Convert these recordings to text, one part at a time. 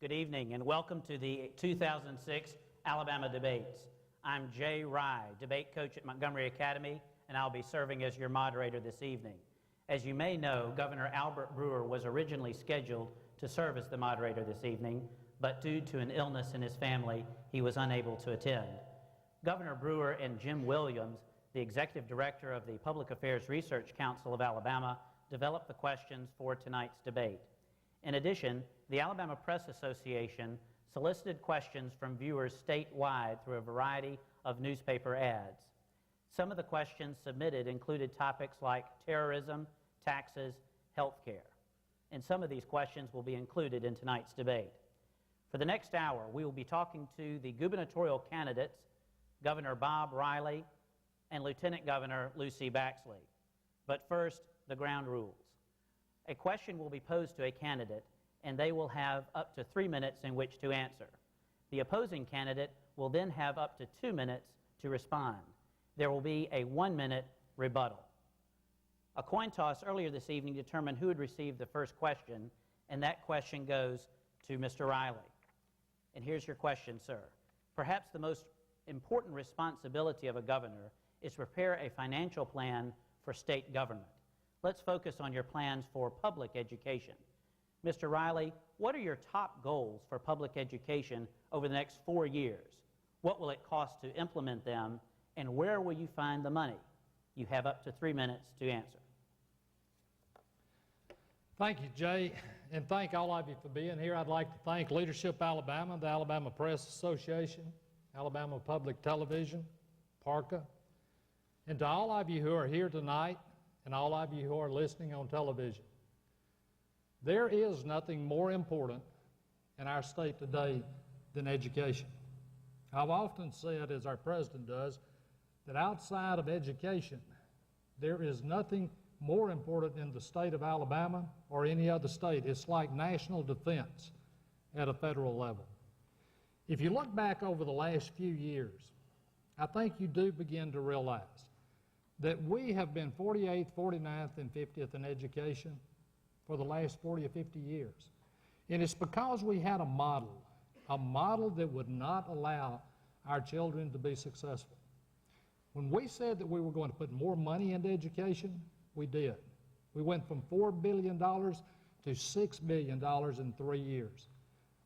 Good evening and welcome to the 2006 Alabama Debates. I'm Jay Rye, debate coach at Montgomery Academy, and I'll be serving as your moderator this evening. As you may know, Governor Albert Brewer was originally scheduled to serve as the moderator this evening, but due to an illness in his family, he was unable to attend. Governor Brewer and Jim Williams, the executive director of the Public Affairs Research Council of Alabama, developed the questions for tonight's debate. In addition, the Alabama Press Association solicited questions from viewers statewide through a variety of newspaper ads. Some of the questions submitted included topics like terrorism, taxes, health care. And some of these questions will be included in tonight's debate. For the next hour, we will be talking to the gubernatorial candidates, Governor Bob Riley and Lieutenant Governor Lucy Baxley. But first, the ground rules. A question will be posed to a candidate, and they will have up to 3 minutes in which to answer. The opposing candidate will then have up to 2 minutes to respond. There will be a 1-minute rebuttal. A coin toss earlier this evening determined who would receive the first question, and that question goes to Mr. Riley. And here's your question, sir. Perhaps the most important responsibility of a governor is to prepare a financial plan for state government. Let's focus on your plans for public education. Mr. Riley, what are your top goals for public education over the next 4 years? What will it cost to implement them, and where will you find the money? You have up to 3 minutes to answer. Thank you, Jay, and thank all of you for being here. I'd like to thank Leadership Alabama, the Alabama Press Association, Alabama Public Television, PARCA, and to all of you who are here tonight and all of you who are listening on television. There is nothing more important in our state today than education. I've often said, as our president does, that outside of education, there is nothing more important in the state of Alabama or any other state. It's like national defense at a federal level. If you look back over the last few years, I think you do begin to realize that we have been 48th, 49th, and 50th in education for the last 40 or 50 years. And it's because we had a model that would not allow our children to be successful. When we said that we were going to put more money into education, we did. We went from $4 billion to $6 billion in 3 years.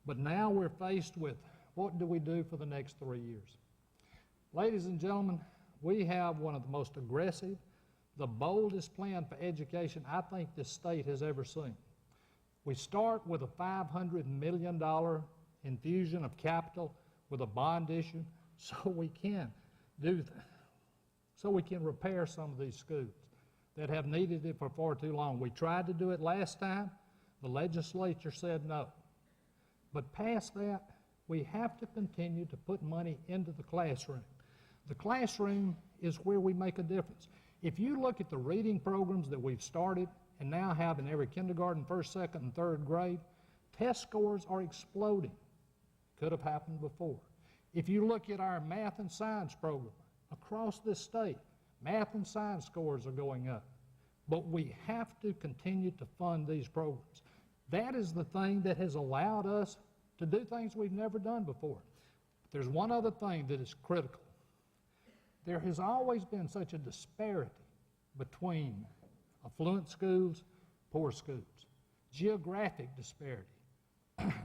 But now we're faced with, what do we do for the next 3 years? Ladies and gentlemen, we have one of the most aggressive, the boldest plan for education I think this state has ever seen. We start with a $500 million infusion of capital with a bond issue so we can repair some of these schools that have needed it for far too long. We tried to do it last time. The legislature said no. But past that, we have to continue to put money into the classroom. The classroom is where we make a difference. If you look at the reading programs that we've started and now have in every kindergarten, first, second, and third grade, test scores are exploding. Could have happened before. If you look at our math and science program across this state, math and science scores are going up. But we have to continue to fund these programs. That is the thing that has allowed us to do things we've never done before. But there's one other thing that is critical. There has always been such a disparity between affluent schools, poor schools, geographic disparity.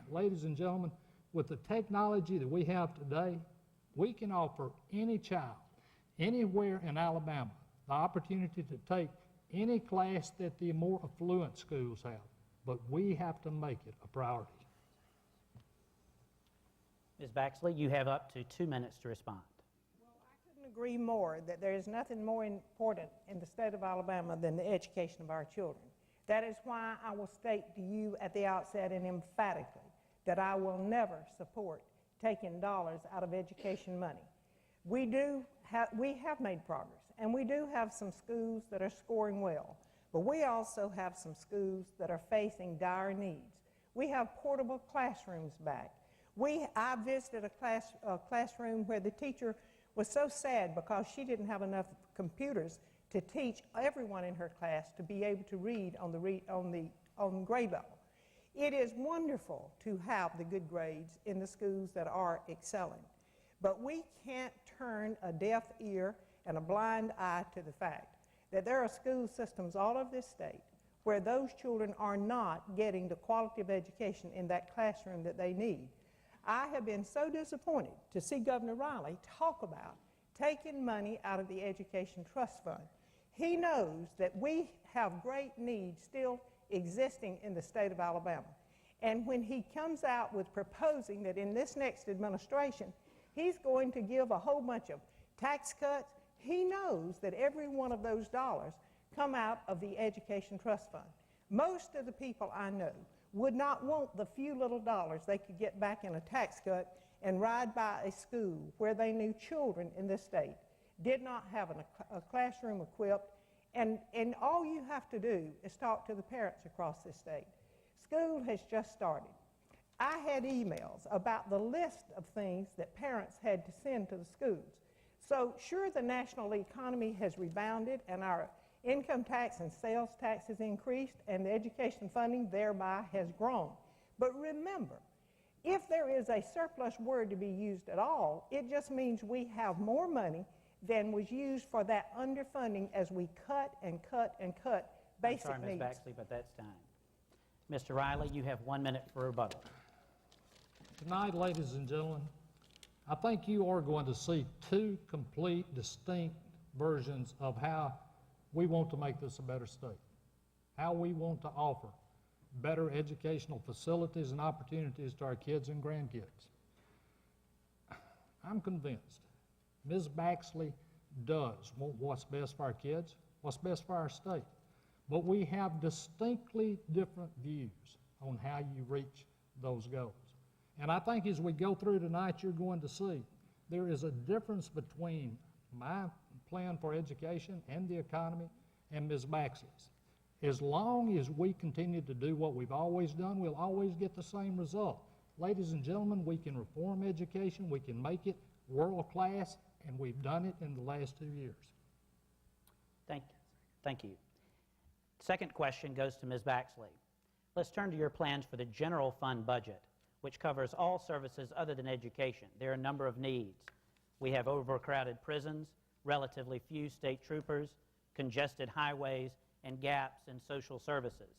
Ladies and gentlemen, with the technology that we have today, we can offer any child, anywhere in Alabama, the opportunity to take any class that the more affluent schools have, but we have to make it a priority. Ms. Baxley, you have up to 2 minutes to respond. Agree more that there is nothing more important in the state of Alabama than the education of our children. That is why I will state to you at the outset and emphatically that I will never support taking dollars out of education money. We have made progress, and we do have some schools that are scoring well, but we also have some schools that are facing dire needs. We have portable classrooms back. I visited a classroom where the teacher was so sad because she didn't have enough computers to teach everyone in her class to be able to read on grade level. It is wonderful to have the good grades in the schools that are excelling, but we can't turn a deaf ear and a blind eye to the fact that there are school systems all over this state where those children are not getting the quality of education in that classroom that they need. I have been so disappointed to see Governor Riley talk about taking money out of the Education Trust Fund. He knows that we have great needs still existing in the state of Alabama. And when he comes out with proposing that in this next administration, he's going to give a whole bunch of tax cuts, he knows that every one of those dollars come out of the Education Trust Fund. Most of the people I know would not want the few little dollars they could get back in a tax cut and ride by a school where they knew children in this state did not have a classroom equipped, and all you have to do is talk to the parents across this state. School has just started. I had emails about the list of things that parents had to send to the schools. So sure, the national economy has rebounded and our income tax and sales tax has increased and the education funding thereby has grown. But remember, if there is a surplus word to be used at all, it just means we have more money than was used for that underfunding as we cut and cut and cut basic I'm sorry, needs. Ms. Baxley, but that's time. Mr. Riley, you have 1 minute for rebuttal. Tonight, ladies and gentlemen, I think you are going to see two complete, distinct versions of how we want to make this a better state, how we want to offer better educational facilities and opportunities to our kids and grandkids. I'm convinced Ms. Baxley does want what's best for our kids, what's best for our state. But we have distinctly different views on how you reach those goals. And I think as we go through tonight, you're going to see there is a difference between my plan for education and the economy and Ms. Baxley's. As long as we continue to do what we've always done, we'll always get the same result. Ladies and gentlemen, we can reform education, we can make it world class, and we've done it in the last 2 years. Thank you. Second question goes to Ms. Baxley. Let's turn to your plans for the general fund budget, which covers all services other than education. There are a number of needs. We have overcrowded prisons, relatively few state troopers, congested highways, and gaps in social services.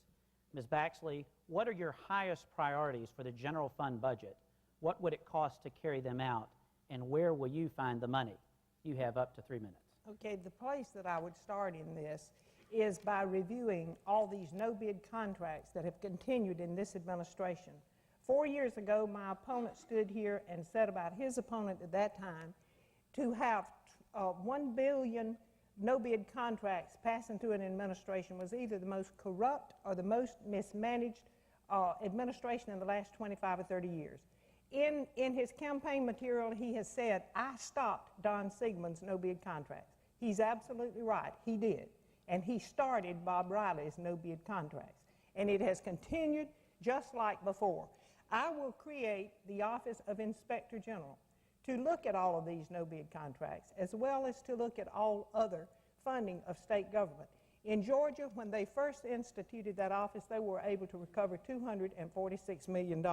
Ms. Baxley, what are your highest priorities for the general fund budget? What would it cost to carry them out, and where will you find the money? You have up to 3 minutes. Okay, the place that I would start in this is by reviewing all these no-bid contracts that have continued in this administration. 4 years ago, my opponent stood here and said about his opponent at that time to have 1 billion no-bid contracts passing through an administration was either the most corrupt or the most mismanaged administration in the last 25 or 30 years. In his campaign material, he has said, I stopped Don Siegmund's no-bid contracts. He's absolutely right, he did. And he started Bob Riley's no-bid contracts. And it has continued just like before. I will create the Office of Inspector General to look at all of these no-bid contracts, as well as to look at all other funding of state government. In Georgia, when they first instituted that office, they were able to recover $246 million.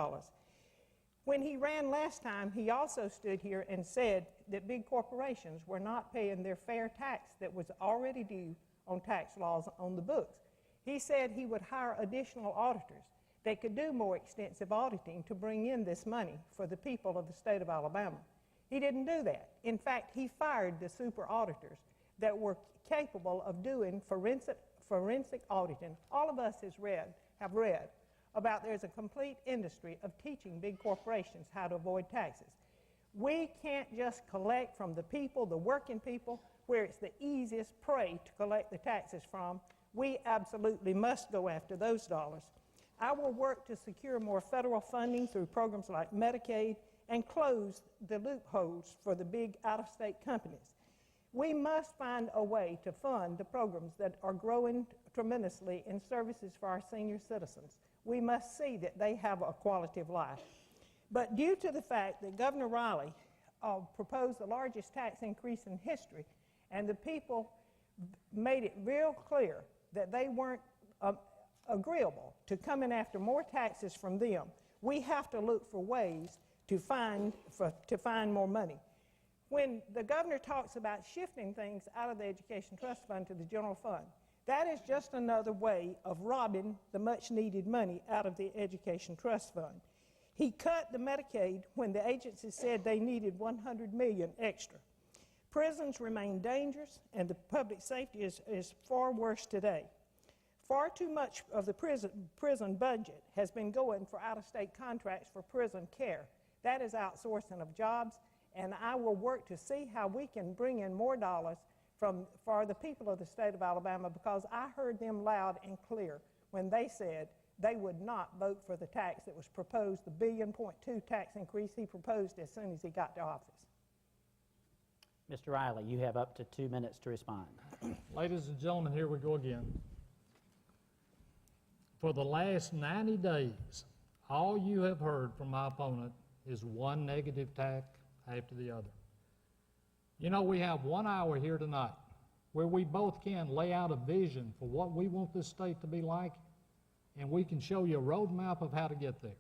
When he ran last time, he also stood here and said that big corporations were not paying their fair tax that was already due on tax laws on the books. He said he would hire additional auditors that could do more extensive auditing to bring in this money for the people of the state of Alabama. He didn't do that. In fact, he fired the super auditors that were capable of doing forensic auditing. All of us have read about there's a complete industry of teaching big corporations how to avoid taxes. We can't just collect from the people, the working people, where it's the easiest prey to collect the taxes from. We absolutely must go after those dollars. I will work to secure more federal funding through programs like Medicaid and close the loopholes for the big out-of-state companies. We must find a way to fund the programs that are growing tremendously in services for our senior citizens. We must see that they have a quality of life. But due to the fact that Governor Riley proposed the largest tax increase in history, and the people made it real clear that they weren't agreeable to coming after more taxes from them, we have to look for ways to find more money. When the governor talks about shifting things out of the Education Trust Fund to the general fund, that is just another way of robbing the much-needed money out of the Education Trust Fund. He cut the Medicaid when the agency said they needed $100 million extra. Prisons remain dangerous, and the public safety is far worse today. Far too much of the prison budget has been going for out-of-state contracts for prison care. That is outsourcing of jobs, and I will work to see how we can bring in more dollars for the people of the state of Alabama, because I heard them loud and clear when they said they would not vote for the tax that was proposed, the $1.2 billion tax increase he proposed as soon as he got to office. Mr. Riley, you have up to 2 minutes to respond. Ladies and gentlemen, here we go again. For the last 90 days, all you have heard from my opponent is one negative tack after the other. You know, we have 1 hour here tonight where we both can lay out a vision for what we want this state to be like, and we can show you a roadmap of how to get there.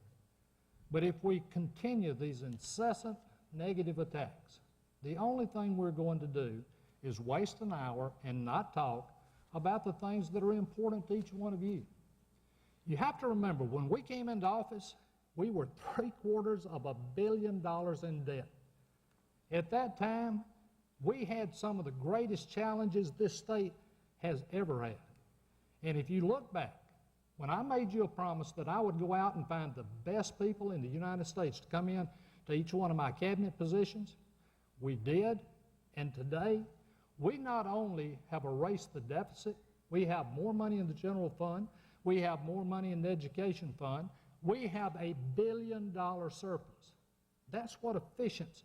But if we continue these incessant negative attacks, the only thing we're going to do is waste an hour and not talk about the things that are important to each one of you. You have to remember, when we came into office, we were $750 million in debt. At that time, we had some of the greatest challenges this state has ever had. And if you look back, when I made you a promise that I would go out and find the best people in the United States to come in to each one of my cabinet positions, we did. And today, we not only have erased the deficit, we have more money in the general fund, we have more money in the education fund, we have a $1 billion surplus. That's what efficiency,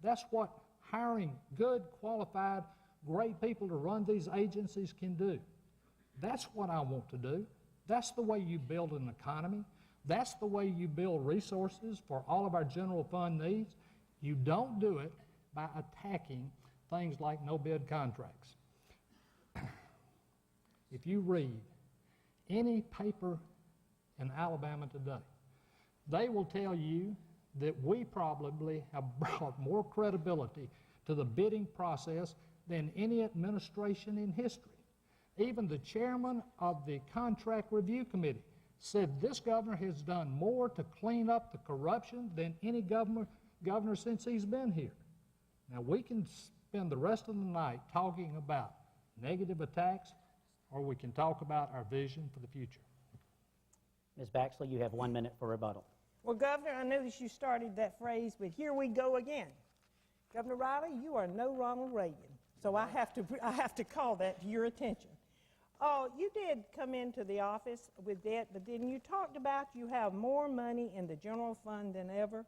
that's what hiring good, qualified, great people to run these agencies can do. That's what I want to do. That's the way you build an economy. That's the way you build resources for all of our general fund needs. You don't do it by attacking things like no-bid contracts. If you read any paper in Alabama today, they will tell you that we probably have brought more credibility to the bidding process than any administration in history. Even the chairman of the Contract Review Committee said this governor has done more to clean up the corruption than any governor since he's been here. Now, we can spend the rest of the night talking about negative attacks, or we can talk about our vision for the future. Ms. Baxley, you have 1 minute for rebuttal. Well, Governor, I noticed you started that phrase, but here we go again. Governor Riley, you are no Ronald Reagan, so I have to call that to your attention. Oh, you did come into the office with debt, but then you talked about you have more money in the general fund than ever,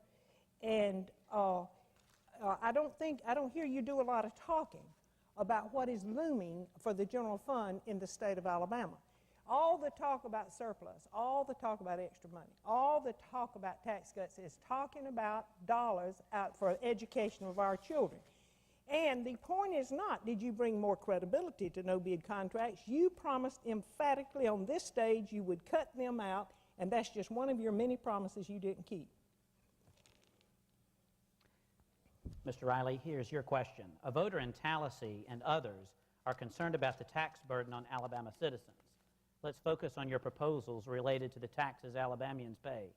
and I don't hear you do a lot of talking about what is looming for the general fund in the state of Alabama. All the talk about surplus, all the talk about extra money, all the talk about tax cuts is talking about dollars out for education of our children. And the point is not, did you bring more credibility to no-bid contracts? You promised emphatically on this stage you would cut them out, and that's just one of your many promises you didn't keep. Mr. Riley, here's your question. A voter in Tallahassee and others are concerned about the tax burden on Alabama citizens. Let's focus on your proposals related to the taxes Alabamians pay.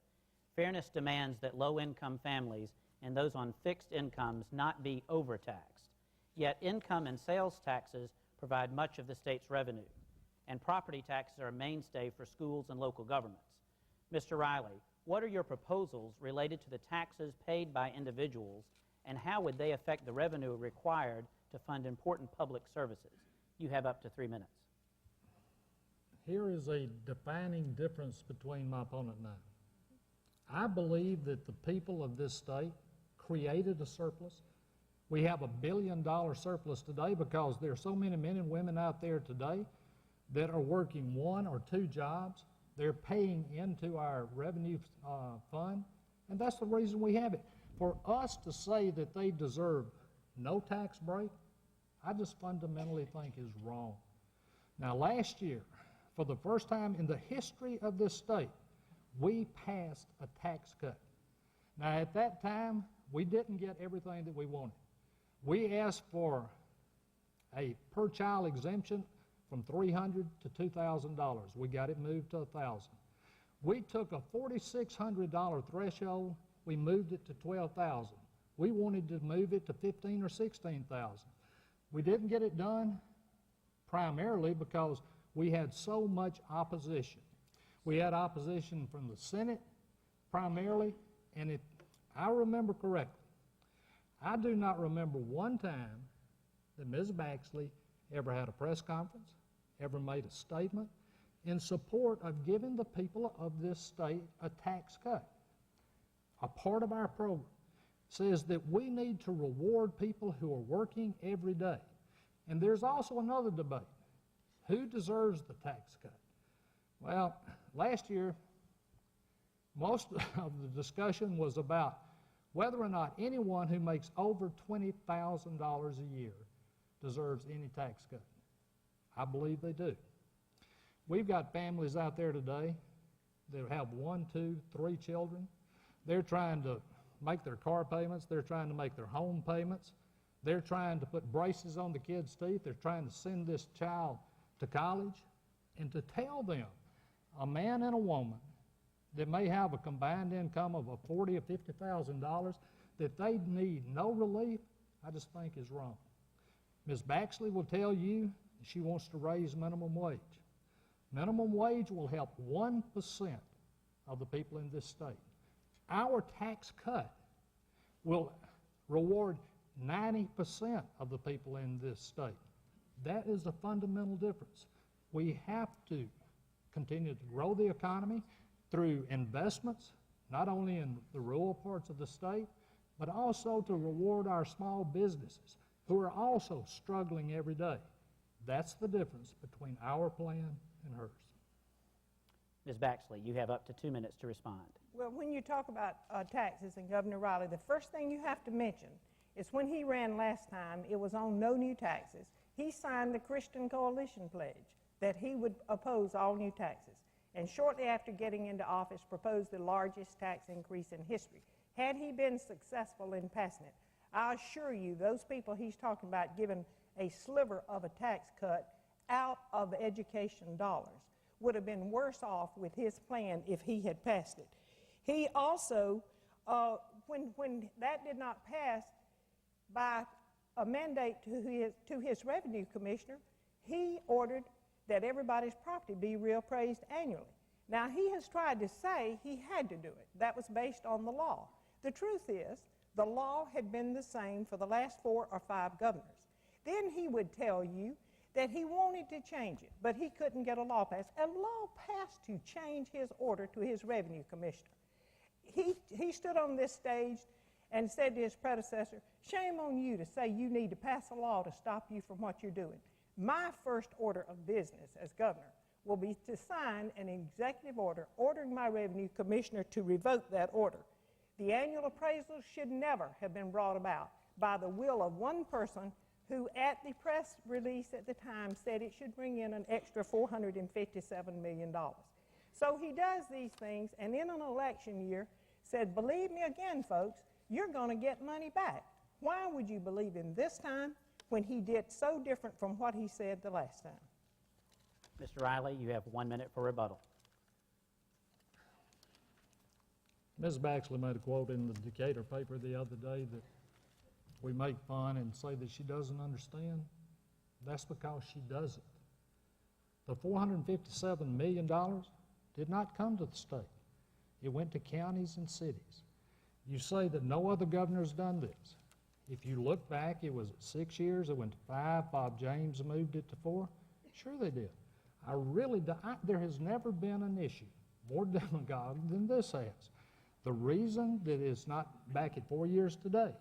Fairness demands that low-income families and those on fixed incomes not be overtaxed. Yet income and sales taxes provide much of the state's revenue, and property taxes are a mainstay for schools and local governments. Mr. Riley, what are your proposals related to the taxes paid by individuals, and how would they affect the revenue required to fund important public services? You have up to 3 minutes. Here is a defining difference between my opponent and I. I believe that the people of this state created a surplus. We have a $1 billion surplus today because there are so many men and women out there today that are working 1 or 2 jobs. They're paying into our revenue fund, and that's the reason we have it. For us to say that they deserve no tax break, I just fundamentally think is wrong. Now, last year, For the first time in the history of this state, we passed a tax cut. Now, at that time, we didn't get everything that we wanted. We asked for a per-child exemption from $300 to $2,000. We got it moved to $1,000. We took a $4,600 threshold. We moved it to $12,000. We wanted to move it to $15,000 or $16,000. We didn't get it done primarily because we had so much opposition. We had opposition from the Senate primarily, and if I remember correctly, I do not remember one time that Ms. Baxley ever had a press conference, ever made a statement in support of giving the people of this state a tax cut. A part of our program says that we need to reward people who are working every day. And there's also another debate. Who deserves the tax cut? Well, last year, most of the discussion was about whether or not anyone who makes over $20,000 a year deserves any tax cut. I believe they do. We've got families out there today that have 1, 2, 3 children. They're trying to make their car payments. They're trying to make their home payments. They're trying to put braces on the kids' teeth. They're trying to send this child to college. And to tell them, a man and a woman that may have a combined income of $40,000 or $50,000, that they need no relief, I just think is wrong. Ms. Baxley will tell you she wants to raise minimum wage. Minimum wage will help 1% of the people in this state. Our tax cut will reward 90% of the people in this state. That is a fundamental difference. We have to continue to grow the economy through investments, not only in the rural parts of the state, but also to reward our small businesses who are also struggling every day. That's the difference between our plan and hers. Ms. Baxley, you have up to 2 minutes to respond. Well, when you talk about taxes and Governor Riley, the first thing you have to mention is when he ran last time, it was on no new taxes. He signed the Christian Coalition Pledge that he would oppose all new taxes. And shortly after getting into office, proposed the largest tax increase in history. Had he been successful in passing it, I assure you, those people he's talking about giving a sliver of a tax cut out of education dollars would have been worse off with his plan if he had passed it. He also, when that did not pass by a mandate to his revenue commissioner, he ordered that everybody's property be reappraised annually. Now, he has tried to say he had to do it. That was based on the law. The truth is, the law had been the same for the last 4 or 5 governors. Then he would tell you that he wanted to change it, but he couldn't get a law passed. A law passed to change his order to his revenue commissioner. He stood on this stage and said to his predecessor, shame on you to say you need to pass a law to stop you from what you're doing. My first order of business as governor will be to sign an executive order ordering my revenue commissioner to revoke that order. The annual appraisal should never have been brought about by the will of one person who at the press release at the time said it should bring in an extra $457 million. So he does these things, and in an election year said, believe me again, folks, you're going to get money back. Why would you believe him this time when he did so different from what he said the last time? Mr. Riley, you have 1 minute for rebuttal. Ms. Baxley made a quote in the Decatur paper the other day that we make fun and say that she doesn't understand. That's because she doesn't. The $457 million did not come to the state. It went to counties and cities. You say that no other governor's done this. If you look back, it was 6 years, it went to 5, Bob James moved it to 4. Sure they did. There has never been an issue more demagogue than this has. The reason that it's not back at 4 years today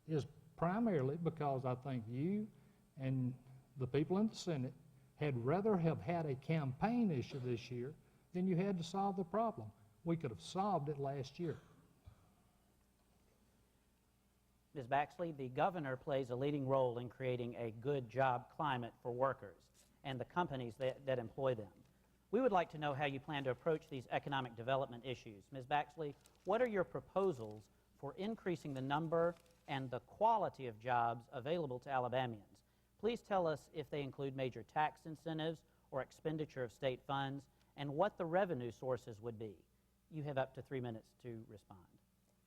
is primarily because I think you and the people in the Senate had rather have had a campaign issue this year than you had to solve the problem. We could have solved it last year. Ms. Baxley, the governor plays a leading role in creating a good job climate for workers and the companies that employ them. We would like to know how you plan to approach these economic development issues. Ms. Baxley, what are your proposals for increasing the number and the quality of jobs available to Alabamians? Please tell us if they include major tax incentives or expenditure of state funds, and what the revenue sources would be. You have up to 3 minutes to respond.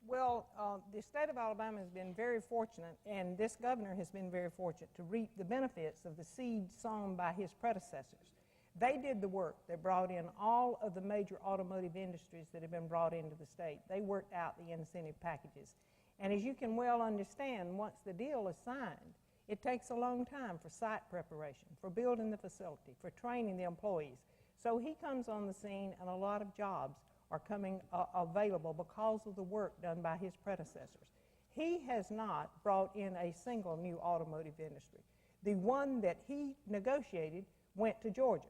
Well, the state of Alabama has been very fortunate, and this governor has been very fortunate to reap the benefits of the seed sown by his predecessors. They did the work. They brought in all of the major automotive industries that have been brought into the state. They worked out the incentive packages. And as you can well understand, once the deal is signed, it takes a long time for site preparation, for building the facility, for training the employees. So he comes on the scene, and a lot of jobs are coming available because of the work done by his predecessors. He has not brought in a single new automotive industry. The one that he negotiated went to Georgia.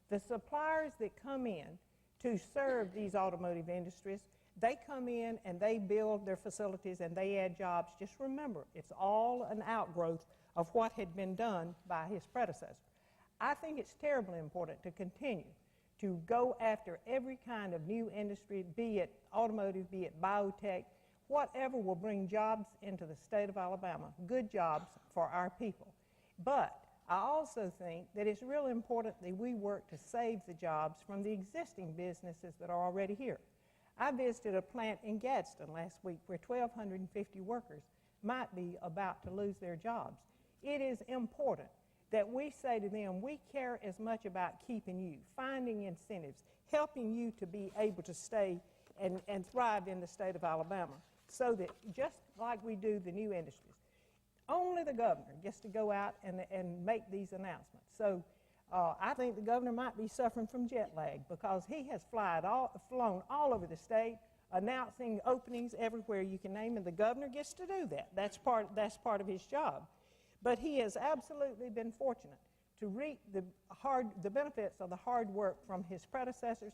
The suppliers that come in to serve these automotive industries, they come in and they build their facilities and they add jobs. Just remember, it's all an outgrowth of what had been done by his predecessor. I think it's terribly important to continue to go after every kind of new industry, be it automotive, be it biotech, whatever will bring jobs into the state of Alabama, good jobs for our people. But I also think that it's really important that we work to save the jobs from the existing businesses that are already here. I visited a plant in Gadsden last week where 1,250 workers might be about to lose their jobs. It is important that we say to them, we care as much about keeping you, finding incentives, helping you to be able to stay and thrive in the state of Alabama, so that just like we do the new industries, only the governor gets to go out and make these announcements. So I think the governor might be suffering from jet lag because he has flown all over the state, announcing openings everywhere you can name, and the governor gets to do that. That's part of his job. But he has absolutely been fortunate to reap the benefits of the hard work from his predecessors.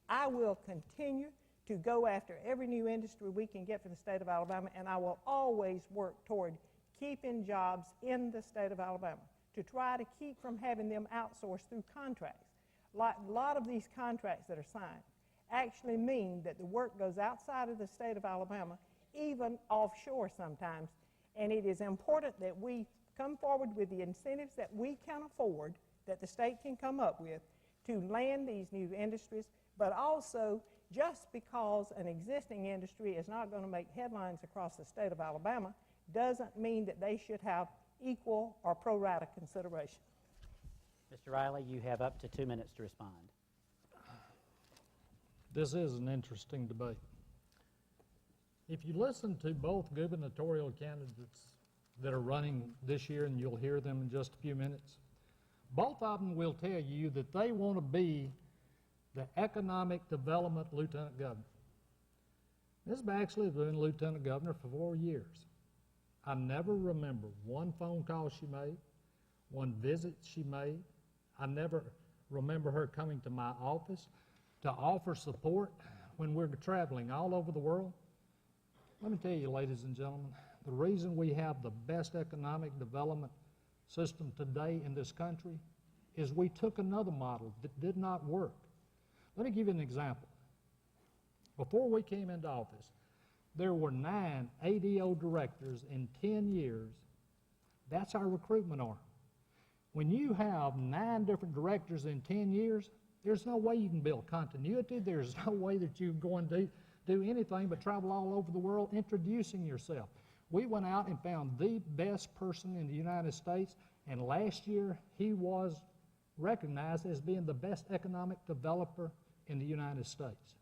I will continue to go after every new industry we can get for the state of Alabama, and I will always work toward keeping jobs in the state of Alabama, to try to keep from having them outsourced through contracts. A lot of these contracts that are signed actually mean that the work goes outside of the state of Alabama, even offshore sometimes, and it is important that we come forward with the incentives that we can afford, that the state can come up with, to land these new industries, but also just because an existing industry is not going to make headlines across the state of Alabama doesn't mean that they should have equal or pro rata consideration. Mr. Riley, you have up to 2 minutes to respond. This is an interesting debate. If you listen to both gubernatorial candidates that are running this year, and you'll hear them in just a few minutes, both of them will tell you that they want to be the economic development lieutenant governor. Ms. Baxley has been lieutenant governor for 4 years. I never remember one phone call she made, one visit she made. I never remember her coming to my office to offer support when we're traveling all over the world. Let me tell you, ladies and gentlemen, the reason we have the best economic development system today in this country is we took another model that did not work. Let me give you an example. Before we came into office, there were 9 ADO directors in 10 years. That's our recruitment arm. When you have 9 different directors in 10 years, there's no way you can build continuity. There's no way that you're going to do anything but travel all over the world introducing yourself. We went out and found the best person in the United States, and last year he was recognized as being the best economic developer in the United States.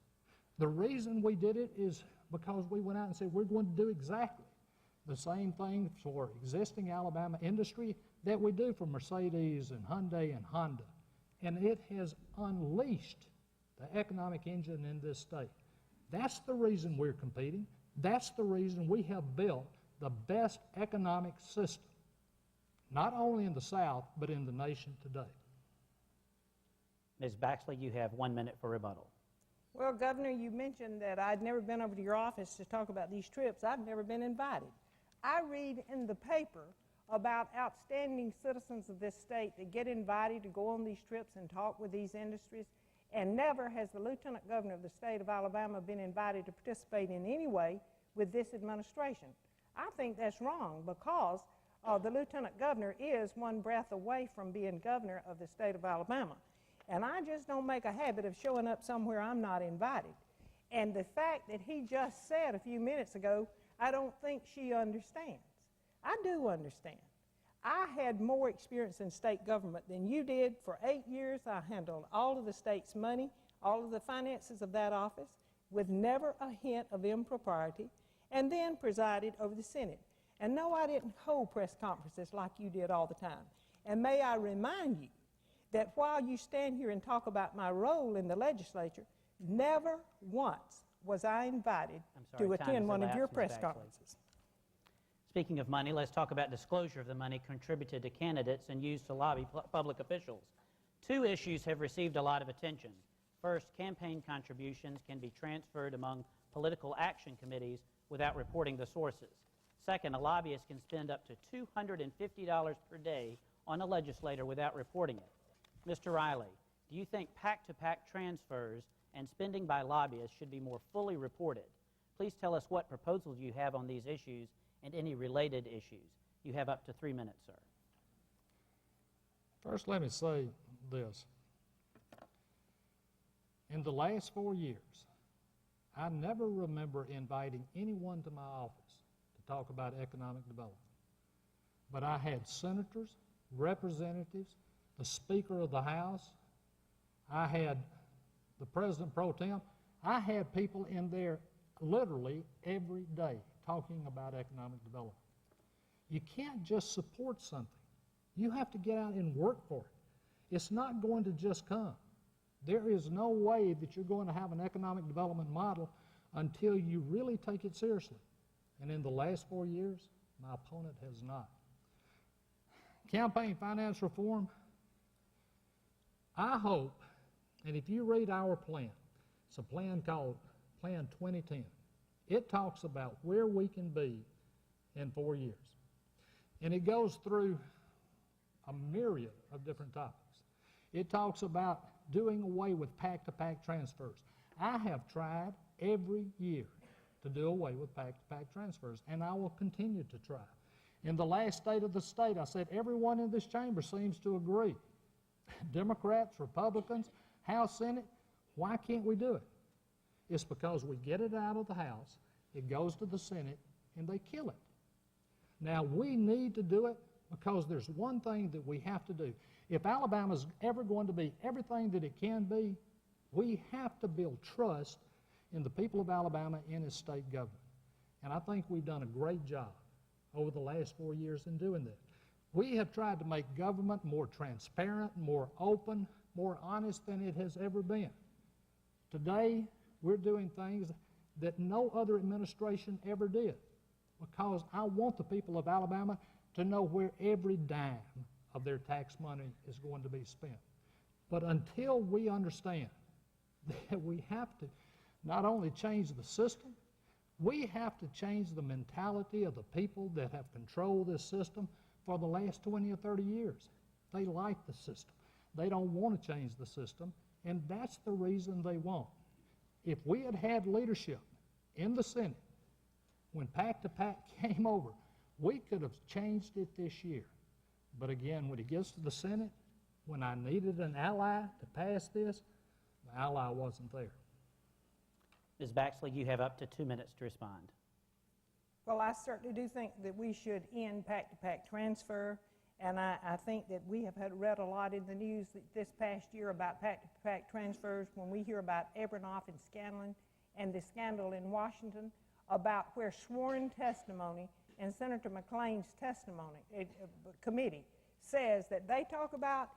The reason we did it is because we went out and said we're going to do exactly the same thing for existing Alabama industry that we do for Mercedes and Hyundai and Honda. And it has unleashed the economic engine in this state. That's the reason we're competing. That's the reason we have built the best economic system, not only in the South, but in the nation today. Ms. Baxley, you have 1 minute for rebuttal. Well, Governor, you mentioned that I'd never been over to your office to talk about these trips. I've never been invited. I read in the paper about outstanding citizens of this state that get invited to go on these trips and talk with these industries. And never has the Lieutenant Governor of the state of Alabama been invited to participate in any way with this administration. I think that's wrong because the Lieutenant Governor is one breath away from being governor of the state of Alabama. And I just don't make a habit of showing up somewhere I'm not invited. And the fact that he just said a few minutes ago, I don't think she understands. I do understand. I had more experience in state government than you did. For 8 years, I handled all of the state's money, all of the finances of that office, with never a hint of impropriety, and then presided over the Senate. And no, I didn't hold press conferences like you did all the time. And may I remind you that while you stand here and talk about my role in the legislature, never once was I invited to attend one of your press conferences. Speaking of money, let's talk about disclosure of the money contributed to candidates and used to lobby public officials. 2 issues have received a lot of attention. First, campaign contributions can be transferred among political action committees without reporting the sources. Second, a lobbyist can spend up to $250 per day on a legislator without reporting it. Mr. Riley, do you think PAC-to-PAC transfers and spending by lobbyists should be more fully reported? Please tell us what proposals you have on these issues and any related issues. You have up to 3 minutes, sir. First, let me say this. In the last 4 years, I never remember inviting anyone to my office to talk about economic development. But I had senators, representatives, the Speaker of the House, I had the President Pro Tem, I had people in there literally every day talking about economic development. You can't just support something. You have to get out and work for it. It's not going to just come. There is no way that you're going to have an economic development model until you really take it seriously. And in the last 4 years, my opponent has not. Campaign finance reform, I hope, and if you read our plan, it's a plan called Plan 2010. It talks about where we can be in 4 years. And it goes through a myriad of different topics. It talks about doing away with PAC-to-PAC transfers. I have tried every year to do away with PAC-to-PAC transfers, and I will continue to try. In the last State of the State, I said everyone in this chamber seems to agree. Democrats, Republicans, House, Senate, why can't we do it? It's because we get it out of the House, it goes to the Senate, and they kill it. Now, we need to do it because there's one thing that we have to do. If Alabama's ever going to be everything that it can be, we have to build trust in the people of Alabama in its state government. And I think we've done a great job over the last 4 years in doing that. We have tried to make government more transparent, more open, more honest than it has ever been. Today, we're doing things that no other administration ever did because I want the people of Alabama to know where every dime of their tax money is going to be spent. But until we understand that we have to not only change the system, we have to change the mentality of the people that have controlled this system for the last 20 or 30 years. They like the system. They don't want to change the system, and that's the reason they won't. If we had had leadership in the Senate when PAC-to-PAC came over, we could have changed it this year. But again, when it gets to the Senate, when I needed an ally to pass this, the ally wasn't there. Ms. Baxley, you have up to 2 minutes to respond. Well, I certainly do think that we should end PAC-to-PAC transfer, and I think that we have read a lot in the news this past year about PAC-to-PAC transfers when we hear about Abernoff and Scanlon and the scandal in Washington about where sworn testimony and Senator McClain's testimony committee says that they talk about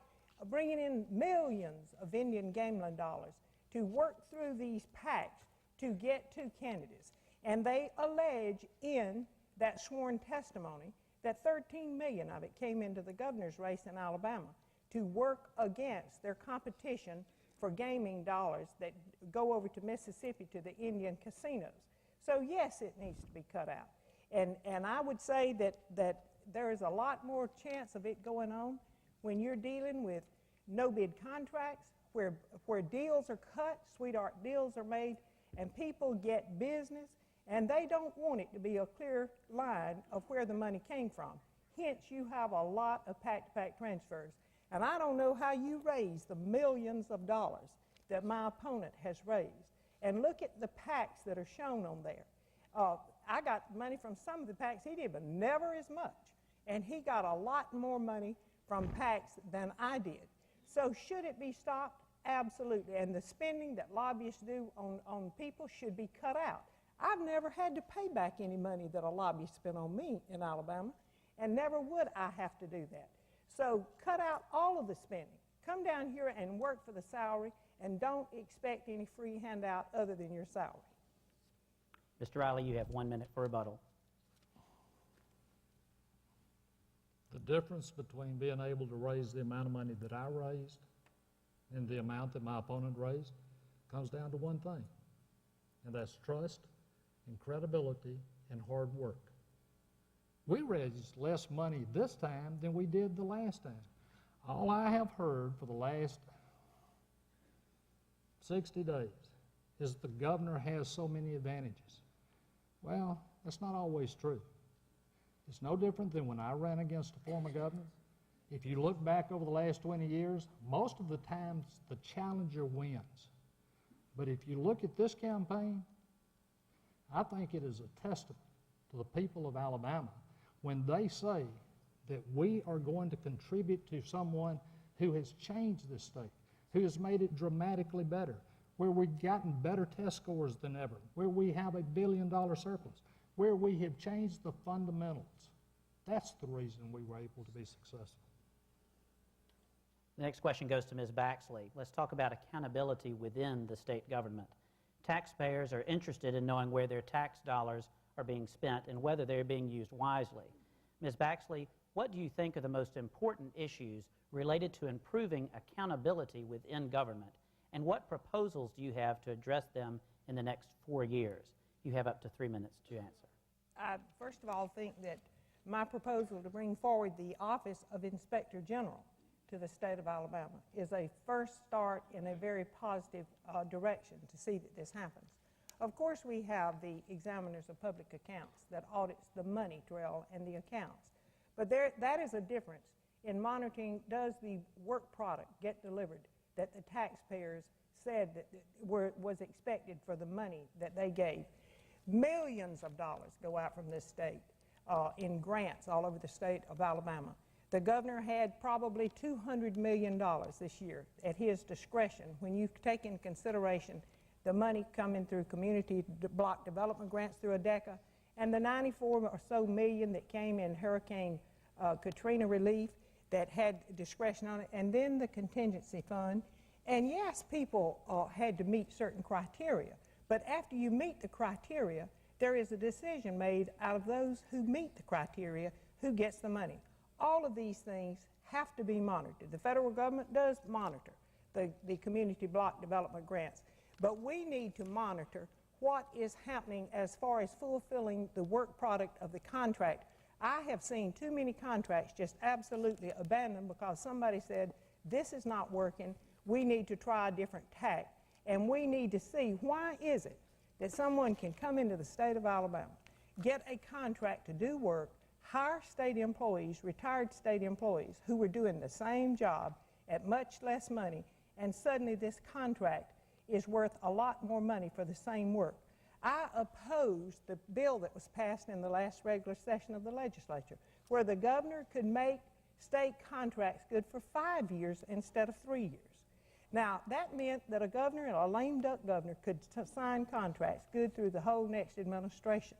bringing in millions of Indian gambling dollars to work through these PACs to get to candidates. And they allege in that sworn testimony that $13 million of it came into the governor's race in Alabama to work against their competition for gaming dollars that go over to Mississippi to the Indian casinos. So yes, it needs to be cut out. And I would say that there is a lot more chance of it going on when you're dealing with no-bid contracts, where deals are cut, sweetheart deals are made, and people get business, and they don't want it to be a clear line of where the money came from. Hence, you have a lot of pack-to-pack transfers. And I don't know how you raise the millions of dollars that my opponent has raised. And look at the PACs that are shown on there. I got money from some of the PACs he did, but never as much. And he got a lot more money from PACs than I did. So should it be stopped? Absolutely. And the spending that lobbyists do on people should be cut out. I've never had to pay back any money that a lobbyist spent on me in Alabama, and never would I have to do that. So cut out all of the spending. Come down here and work for the salary, and don't expect any free handout other than your salary. Mr. Riley, you have 1 minute for rebuttal. The difference between being able to raise the amount of money that I raised and the amount that my opponent raised comes down to one thing, and that's trust and credibility and hard work. We raised less money this time than we did the last time. All I have heard for the last 60 days is the governor has so many advantages. Well, that's not always true. It's no different than when I ran against a former governor. If you look back over the last 20 years, most of the times the challenger wins. But if you look at this campaign, I think it is a testament to the people of Alabama when they say that we are going to contribute to someone who has changed this state, who has made it dramatically better, where we've gotten better test scores than ever, where we have $1 billion surplus, where we have changed the fundamentals. That's the reason we were able to be successful. The next question goes to Ms. Baxley. Let's talk about accountability within the state government. Taxpayers are interested in knowing where their tax dollars are being spent and whether they're being used wisely. Ms. Baxley, what do you think are the most important issues related to improving accountability within government, and what proposals do you have to address them in the next 4 years? You have up to 3 minutes to answer. I, first of all, think that my proposal to bring forward the Office of Inspector General to the state of Alabama is a first start in a very positive direction to see that this happens. Of course, we have the examiners of public accounts that audits the money trail and the accounts. But that is a difference in monitoring, does the work product get delivered that the taxpayers said that was expected for the money that they gave. Millions of dollars go out from this state in grants all over the state of Alabama. The governor had probably $200 million this year at his discretion when you take into consideration the money coming through community block development grants through ADECA and the 94 or so million that came in Hurricane Katrina relief that had discretion on it, and then the contingency fund. And yes, people had to meet certain criteria, but after you meet the criteria, there is a decision made out of those who meet the criteria who gets the money. All of these things have to be monitored. The federal government does monitor the community block development grants, but we need to monitor what is happening as far as fulfilling the work product of the contract. I have seen too many contracts just absolutely abandoned because somebody said, this is not working, we need to try a different tack. And we need to see, why is it that someone can come into the state of Alabama, get a contract to do work, hire state employees, retired state employees who were doing the same job at much less money, and suddenly this contract is worth a lot more money for the same work. I opposed the bill that was passed in the last regular session of the legislature, where the governor could make state contracts good for 5 years instead of 3 years. Now, that meant that a governor, a lame duck governor, could sign contracts good through the whole next administration.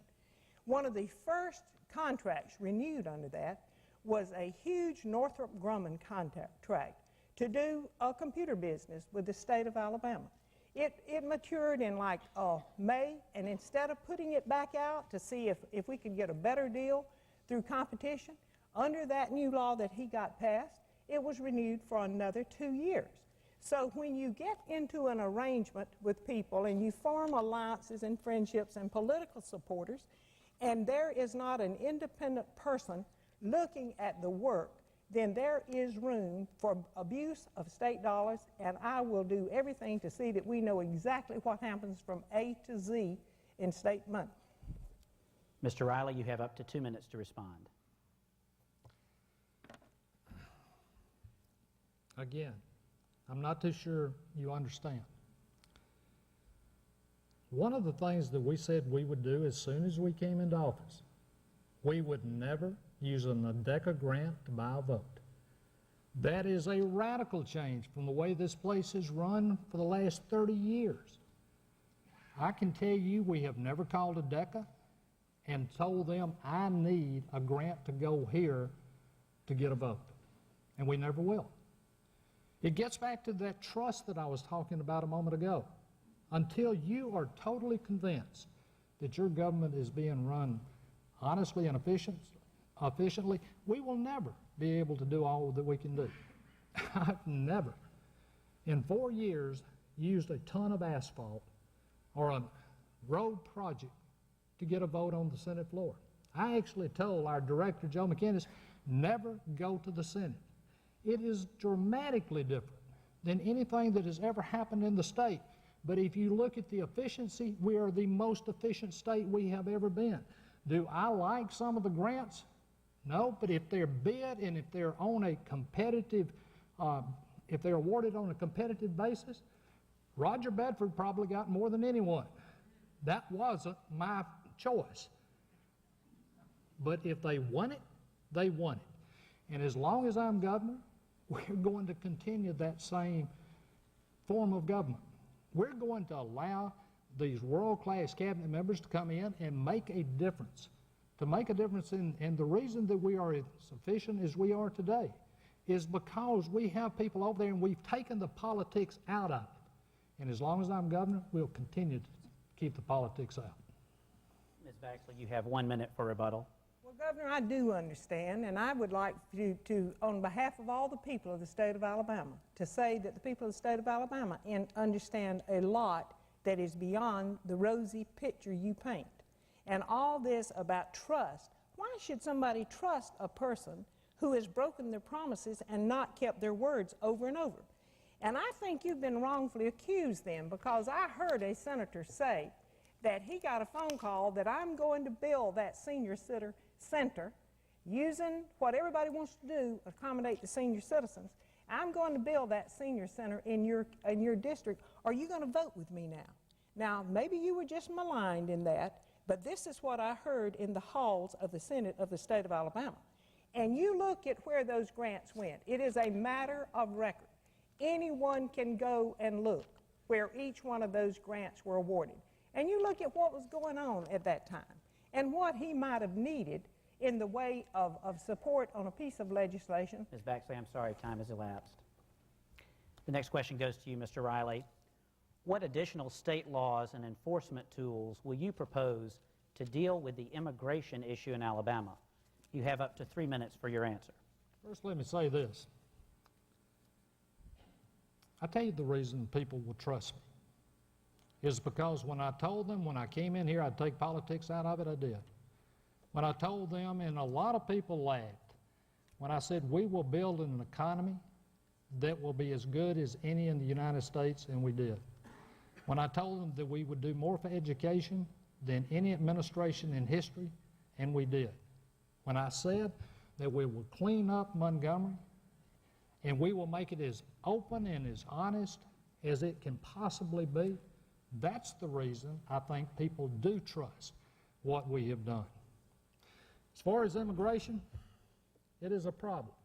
One of the first contracts renewed under that was a huge Northrop Grumman contract to do a computer business with the state of Alabama. It matured in like May, and instead of putting it back out to see if we could get a better deal through competition, under that new law that he got passed, it was renewed for another 2 years. So when you get into an arrangement with people and you form alliances and friendships and political supporters, and there is not an independent person looking at the work then there is room for abuse of state dollars, and I will do everything to see that we know exactly what happens from A to Z in state money. Mr. Riley, you have up to 2 minutes to respond. Again, I'm not too sure you understand. One of the things that we said we would do as soon as we came into office, we would never use an ADECA grant to buy a vote. That is a radical change from the way this place has run for the last 30 years. I can tell you we have never called ADECA and told them I need a grant to go here to get a vote, and we never will. It gets back to that trust that I was talking about a moment ago. Until you are totally convinced that your government is being run honestly and efficiently, we will never be able to do all that we can do. I've never, in 4 years, used a ton of asphalt or a road project to get a vote on the Senate floor. I actually told our director, Joe McInnes, never go to the Senate. It is dramatically different than anything that has ever happened in the state. But if you look at the efficiency, we are the most efficient state we have ever been. Do I like some of the grants? No, but if they're bid and if they're on a competitive, if they're awarded on a competitive basis, Roger Bedford probably got more than anyone. That wasn't my choice. But if they won it, they won it. And as long as I'm governor, we're going to continue that same form of government. We're going to allow these world-class cabinet members to come in and make a difference. To make a difference and the reason that we are as efficient as we are today is because we have people over there and we've taken the politics out of it. And as long as I'm governor, we'll continue to keep the politics out. Ms. Baxley, you have 1 minute for rebuttal. Well, Governor, I do understand, and I would like you to, on behalf of all the people of the state of Alabama, to say that the people of the state of Alabama understand a lot that is beyond the rosy picture you paint. And all this about trust, why should somebody trust a person who has broken their promises and not kept their words over and over? And I think you've been wrongfully accused then, because I heard a senator say that he got a phone call that I'm going to build that senior center using what everybody wants to do, accommodate the senior citizens. I'm going to build that senior center in your district. Are you going to vote with me now? Now, maybe you were just maligned in that, but this is what I heard in the halls of the Senate of the state of Alabama. And you look at where those grants went. It is a matter of record. Anyone can go and look where each one of those grants were awarded. And you look at what was going on at that time and what he might have needed in the way of support on a piece of legislation. Ms. Baxley, I'm sorry, time has elapsed. The next question goes to you, Mr. Riley. What additional state laws and enforcement tools will you propose to deal with the immigration issue in Alabama? You have up to 3 minutes for your answer. First, let me say this. I tell you the reason people will trust me is because when I told them when I came in here I'd take politics out of it, I did. When I told them, and a lot of people laughed, when I said we will build an economy that will be as good as any in the United States, and we did. When I told them that we would do more for education than any administration in history, and we did. When I said that we will clean up Montgomery and we will make it as open and as honest as it can possibly be, that's the reason I think people do trust what we have done. As far as immigration, it is a problem.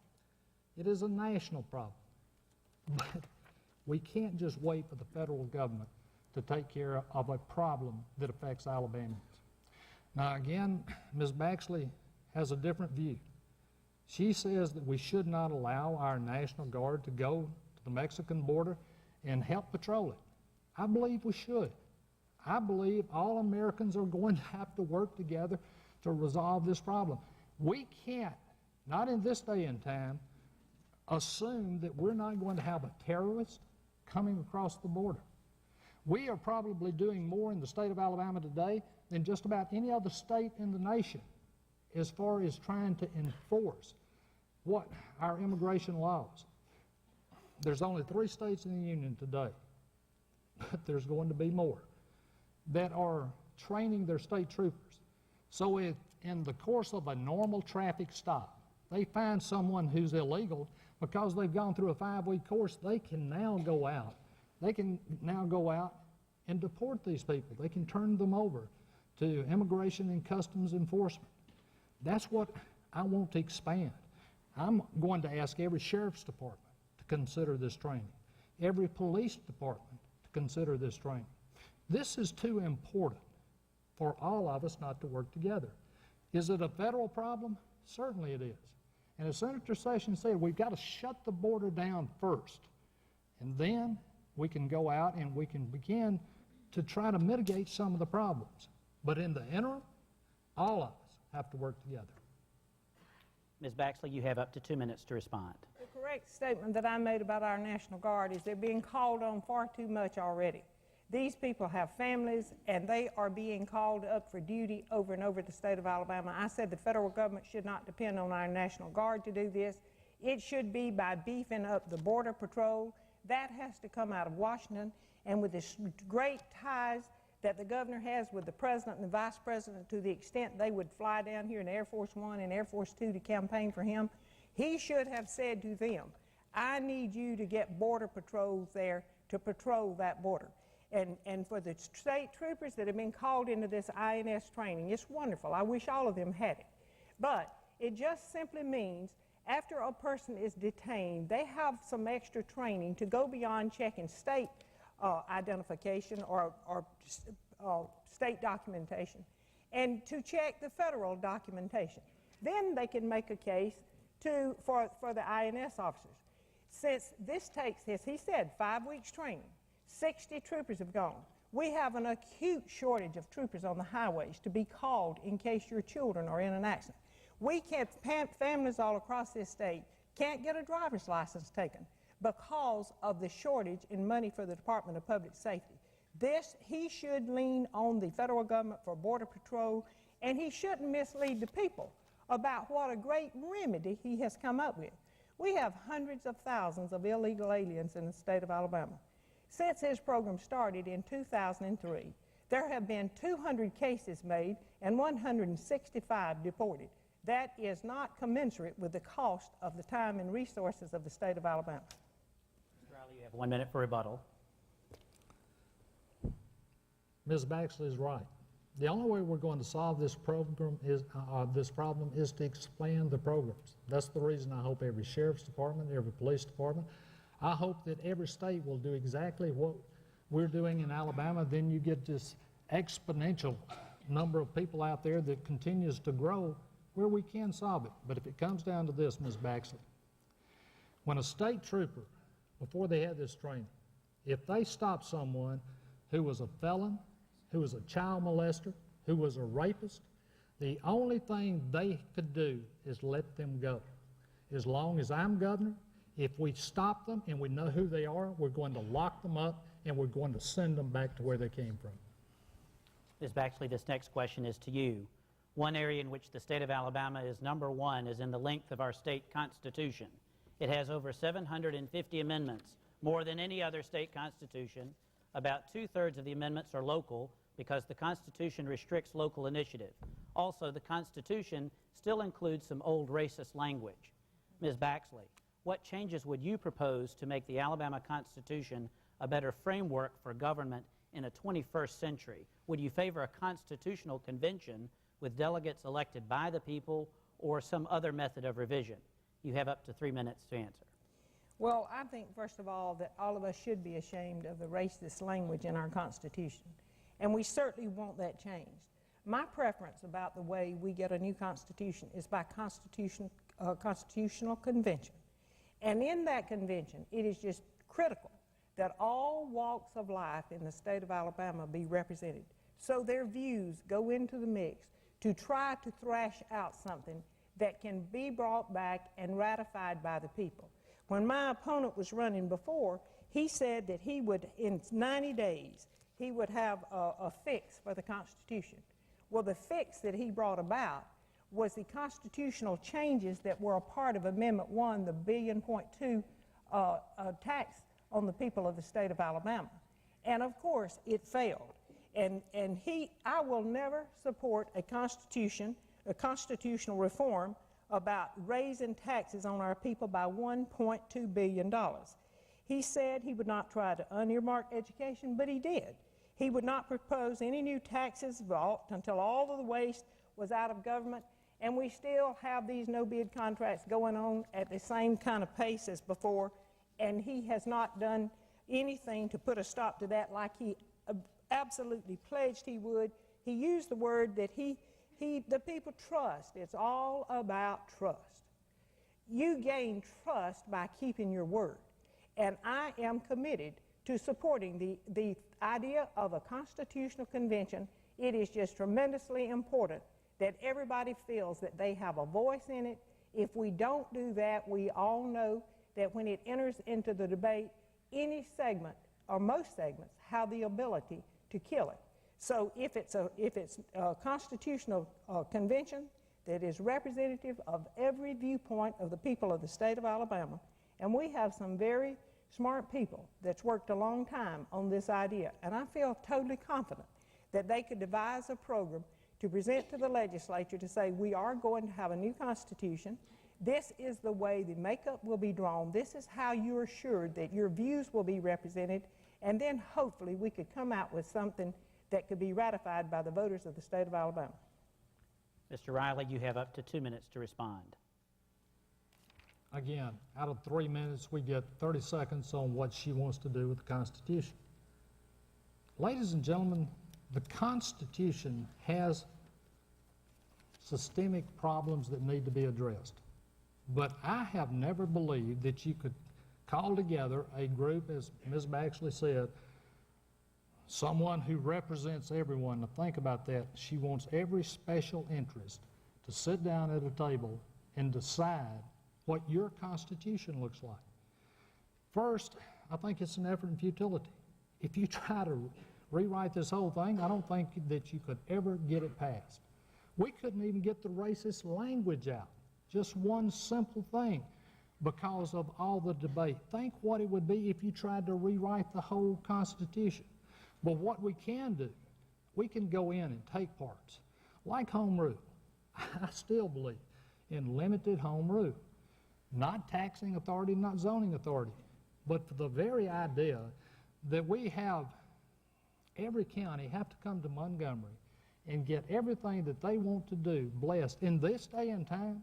It is a national problem. But we can't just wait for the federal government to take care of a problem that affects Alabamians. Now again, Ms. Baxley has a different view. She says that we should not allow our National Guard to go to the Mexican border and help patrol it. I believe we should. I believe all Americans are going to have to work together to resolve this problem. We can't, not in this day and time, assume that we're not going to have a terrorist coming across the border. We are probably doing more in the state of Alabama today than just about any other state in the nation as far as trying to enforce what our immigration laws. There's only 3 states in the union today, but there's going to be more, that are training their state troopers. So if in the course of a normal traffic stop, they find someone who's illegal, because they've gone through a 5-week course, they can now go out. They can now go out and deport these people. They can turn them over to Immigration and Customs Enforcement. That's what I want to expand. I'm going to ask every sheriff's department to consider this training, every police department to consider this training. This is too important for all of us not to work together. Is it a federal problem? Certainly it is. And as Senator Sessions said, we've got to shut the border down first, and then we can go out and we can begin to try to mitigate some of the problems. But in the interim, all of us have to work together. Ms. Baxley, you have up to 2 minutes to respond. The correct statement that I made about our National Guard is they're being called on far too much already. These people have families, and they are being called up for duty over and over the state of Alabama. I said the federal government should not depend on our National Guard to do this. It should be by beefing up the Border Patrol. That has to come out of Washington, and with the great ties that the governor has with the president and the vice president, to the extent they would fly down here in Air Force One and Air Force Two to campaign for him, he should have said to them, I need you to get border patrols there to patrol that border. And for the state troopers that have been called into this INS training, it's wonderful. I wish all of them had it. But it just simply means after a person is detained, they have some extra training to go beyond checking state identification or state documentation, and to check the federal documentation. Then they can make a case for the INS officers. Since this takes, as he said, 5 weeks training, 60 troopers have gone. We have an acute shortage of troopers on the highways to be called in case your children are in an accident. We can't, families all across this state can't get a driver's license taken because of the shortage in money for the Department of Public Safety. He should lean on the federal government for Border Patrol, and he shouldn't mislead the people about what a great remedy he has come up with. We have hundreds of thousands of illegal aliens in the state of Alabama. Since his program started in 2003, there have been 200 cases made and 165 deported. That is not commensurate with the cost of the time and resources of the state of Alabama. Mr. Riley, you have 1 minute for rebuttal. Ms. Baxley is right. The only way we're going to solve this problem is to expand the programs. That's the reason I hope every sheriff's department, every police department, I hope that every state will do exactly what we're doing in Alabama. Then you get this exponential number of people out there that continues to grow where we can solve it. But if it comes down to this, Ms. Baxley, when a state trooper, before they had this training, if they stopped someone who was a felon, who was a child molester, who was a rapist, the only thing they could do is let them go. As long as I'm governor, if we stop them and we know who they are, we're going to lock them up and we're going to send them back to where they came from. Ms. Baxley, this next question is to you. One area in which the state of Alabama is #1 is in the length of our state constitution. It has over 750 amendments, more than any other state constitution. About 2/3 of the amendments are local because the Constitution restricts local initiative. Also, the Constitution still includes some old racist language. Ms. Baxley, what changes would you propose to make the Alabama Constitution a better framework for government in a 21st century? Would you favor a constitutional convention with delegates elected by the people or some other method of revision? You have up to 3 minutes to answer. Well, I think, first of all, that all of us should be ashamed of the racist language in our Constitution, and we certainly want that changed. My preference about the way we get a new Constitution is by constitutional convention. And in that convention, it is just critical that all walks of life in the state of Alabama be represented, so their views go into the mix to try to thrash out something that can be brought back and ratified by the people. When my opponent was running before, he said that he would, in 90 days, he would have a fix for the Constitution. Well, the fix that he brought about was the constitutional changes that were a part of Amendment 1, the $1.2 billion tax on the people of the state of Alabama. And of course, it failed. And I will never support a constitutional reform about raising taxes on our people by $1.2 billion. He said he would not try to unearmark education, but he did. He would not propose any new taxes until all of the waste was out of government, and we still have these no-bid contracts going on at the same kind of pace as before, and he has not done anything to put a stop to that like he absolutely pledged he would. He used the word that the people trust. It's all about trust. You gain trust by keeping your word, and I am committed to supporting the idea of a constitutional convention. It is just tremendously important that everybody feels that they have a voice in it. If we don't do that, we all know that when it enters into the debate, any segment, or most segments, have the ability to kill it. So if it's a constitutional convention that is representative of every viewpoint of the people of the state of Alabama, and we have some very smart people that's worked a long time on this idea, and I feel totally confident that they could devise a program to present to the legislature to say we are going to have a new constitution. This is the way the makeup will be drawn. This is how you're assured that your views will be represented, and then hopefully we could come out with something that could be ratified by the voters of the state of Alabama. Mr. Riley, you have up to 2 minutes to respond. Again, out of 3 minutes, we get 30 seconds on what she wants to do with the Constitution. Ladies and gentlemen, the Constitution has systemic problems that need to be addressed. But I have never believed that you could call together a group, as Ms. Baxley said, someone who represents everyone. To think about that, she wants every special interest to sit down at a table and decide what your Constitution looks like. First, I think it's an effort in futility. If you try to rewrite this whole thing, I don't think that you could ever get it passed. We couldn't even get the racist language out. Just one simple thing because of all the debate. Think what it would be if you tried to rewrite the whole Constitution. But what we can do, we can go in and take parts, like home rule. I still believe in limited home rule. Not taxing authority, not zoning authority, but for the very idea that we have every county have to come to Montgomery and get everything that they want to do blessed in this day and time,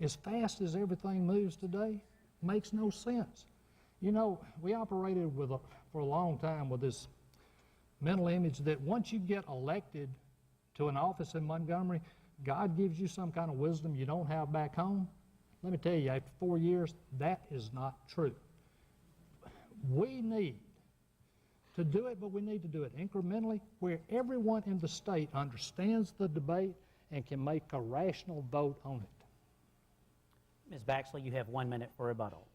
as fast as everything moves today, makes no sense. You know, we operated for a long time with this mental image that once you get elected to an office in Montgomery, God gives you some kind of wisdom you don't have back home. Let me tell you, after 4 years, that is not true. We need to do it, but we need to do it incrementally where everyone in the state understands the debate and can make a rational vote on it. Ms. Baxley, you have 1 minute for rebuttal.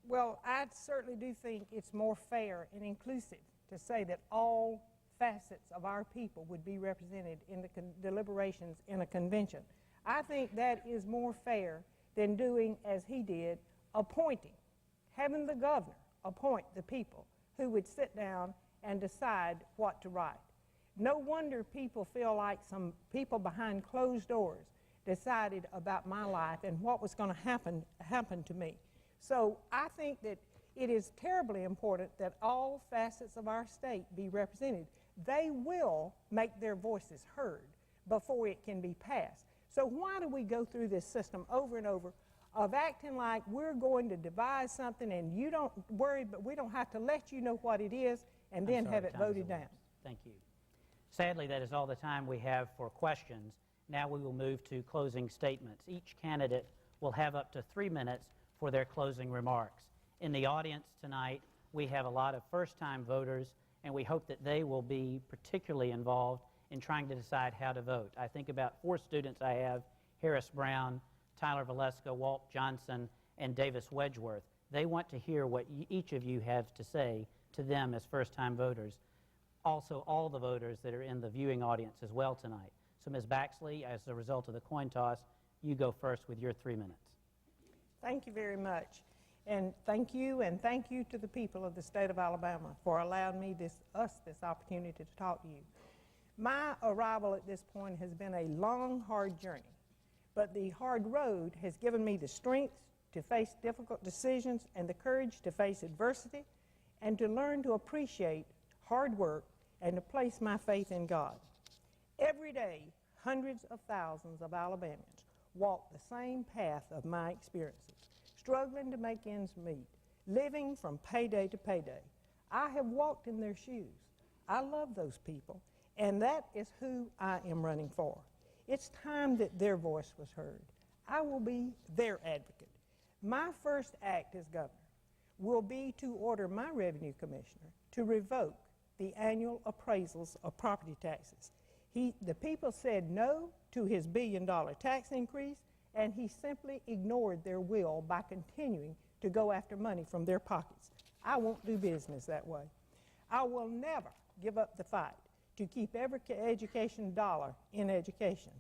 Well, I certainly do think it's more fair and inclusive to say that all facets of our people would be represented in the deliberations in a convention. I think that is more fair than doing, as he did, appointing, having the governor appoint the people who would sit down and decide what to write. No wonder people feel like some people behind closed doors decided about my life and what was going to happen to me. So I think that it is terribly important that all facets of our state be represented. They will make their voices heard before it can be passed. So why do we go through this system over and over of acting like we're going to devise something and you don't worry, but we don't have to let you know what it is and then have it voted down? Thank you. Sadly, that is all the time we have for questions. Now we will move to closing statements. Each candidate will have up to 3 minutes for their closing remarks. In the audience tonight, we have a lot of first-time voters, and we hope that they will be particularly involved in trying to decide how to vote. I think about 4 students I have, Harris Brown, Tyler Valeska, Walt Johnson, and Davis Wedgeworth. They want to hear what each of you have to say to them as first-time voters. Also, all the voters that are in the viewing audience as well tonight. So Ms. Baxley, as a result of the coin toss, you go first with your 3 minutes. Thank you very much. And thank you to the people of the state of Alabama for allowing me this opportunity to talk to you. My arrival at this point has been a long, hard journey, but the hard road has given me the strength to face difficult decisions and the courage to face adversity and to learn to appreciate hard work and to place my faith in God. Every day, hundreds of thousands of Alabamians walk the same path of my experiences, struggling to make ends meet, living from payday to payday. I have walked in their shoes. I love those people, and that is who I am running for. It's time that their voice was heard. I will be their advocate. My first act as governor will be to order my revenue commissioner to revoke the annual appraisals of property taxes. The people said no to his billion-dollar tax increase, and he simply ignored their will by continuing to go after money from their pockets. I won't do business that way. I will never give up the fight to keep every education dollar in education.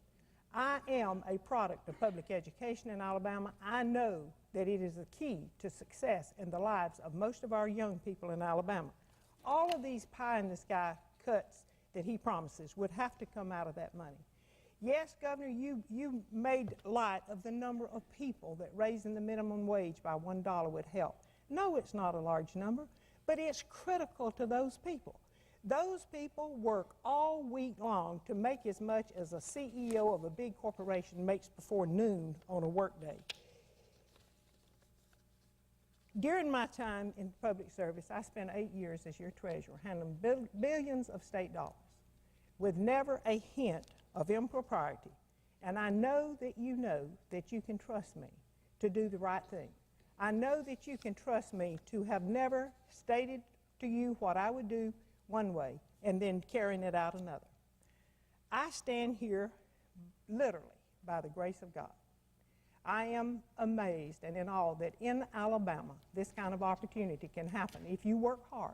I am a product of public education in Alabama. I know that it is the key to success in the lives of most of our young people in Alabama. All of these pie-in-the-sky cuts that he promises would have to come out of that money. Yes, Governor, you made light of the number of people that raising the minimum wage by $1 would help. No, it's not a large number, but it's critical to those people. Those people work all week long to make as much as a CEO of a big corporation makes before noon on a workday. During my time in public service, I spent 8 years as your treasurer, handling billions of state dollars with never a hint of impropriety. And I know that you can trust me to do the right thing. I know that you can trust me to have never stated to you what I would do one way and then carrying it out another. I stand here literally by the grace of God. I am amazed and in awe that in Alabama this kind of opportunity can happen if you work hard,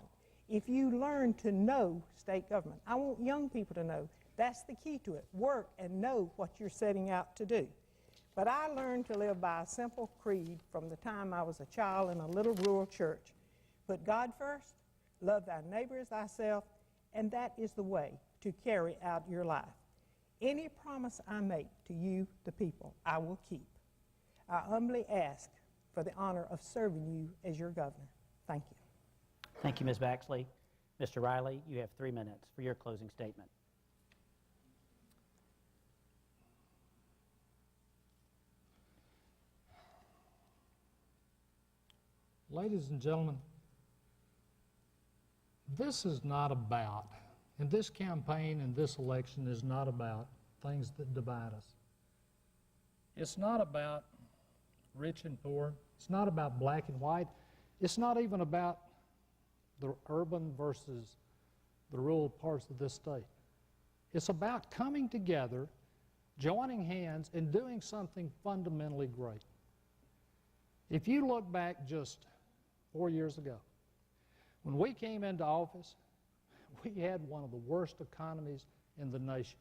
if you learn to know state government. I want young people to know that's the key to it. Work and know what you're setting out to do. But I learned to live by a simple creed from the time I was a child in a little rural church. Put God first, love thy neighbor as thyself, and that is the way to carry out your life. Any promise I make to you, the people, I will keep. I humbly ask for the honor of serving you as your governor. Thank you. Thank you, Ms. Baxley. Mr. Riley, you have 3 minutes for your closing statement. Ladies and gentlemen, this is not about, and this campaign and this election is not about things that divide us. It's not about rich and poor. It's not about black and white. It's not even about the urban versus the rural parts of this state. It's about coming together, joining hands, and doing something fundamentally great. If you look back just 4 years ago, when we came into office, we had one of the worst economies in the nation.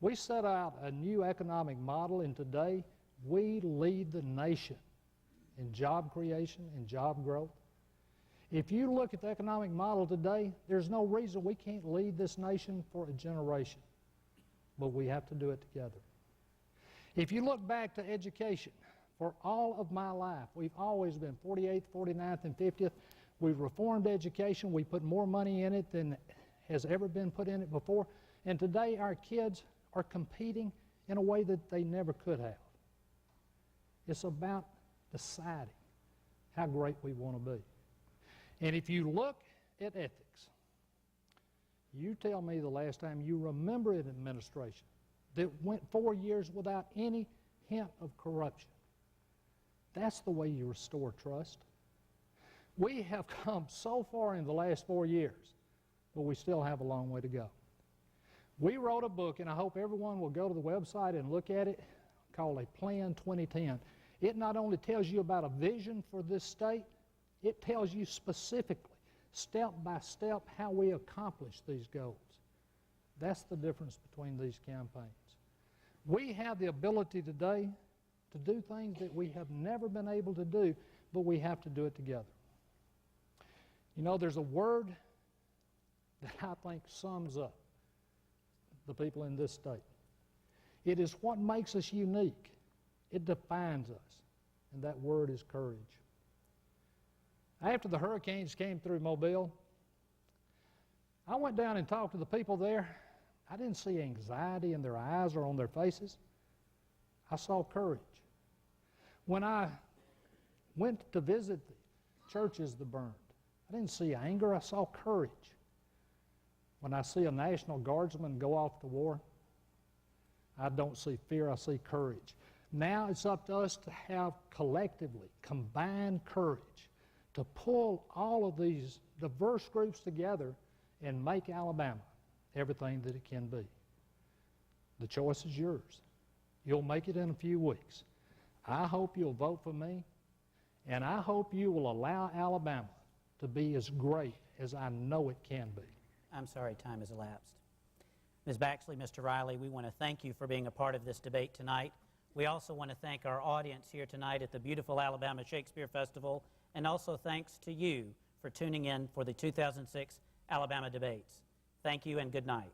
We set out a new economic model, and today we lead the nation in job creation and job growth. If you look at the economic model today, there's no reason we can't lead this nation for a generation, but we have to do it together. If you look back to education, for all of my life, we've always been 48th, 49th, and 50th. We've reformed education. We put more money in it than has ever been put in it before. And today our kids are competing in a way that they never could have. It's about deciding how great we want to be. And if you look at ethics, you tell me the last time you remember an administration that went 4 years without any hint of corruption. That's the way you restore trust. We have come so far in the last 4 years, but we still have a long way to go. We wrote a book, and I hope everyone will go to the website and look at it, called A Plan 2010. It not only tells you about a vision for this state, it tells you specifically, step by step, how we accomplish these goals. That's the difference between these campaigns. We have the ability today to do things that we have never been able to do, but we have to do it together. You know, there's a word that I think sums up the people in this state. It is what makes us unique. It defines us, and that word is courage. After the hurricanes came through Mobile, I went down and talked to the people there. I didn't see anxiety in their eyes or on their faces. I saw courage. When I went to visit the churches that burned, I didn't see anger, I saw courage. When I see a National Guardsman go off to war, I don't see fear, I see courage. Now it's up to us to have collectively combined courage to pull all of these diverse groups together and make Alabama everything that it can be. The choice is yours. You'll make it in a few weeks. I hope you'll vote for me, and I hope you will allow Alabama to be as great as I know it can be. I'm sorry, time has elapsed. Ms. Baxley, Mr. Riley, we want to thank you for being a part of this debate tonight. We also want to thank our audience here tonight at the beautiful Alabama Shakespeare Festival, and also thanks to you for tuning in for the 2006 Alabama debates. Thank you and good night.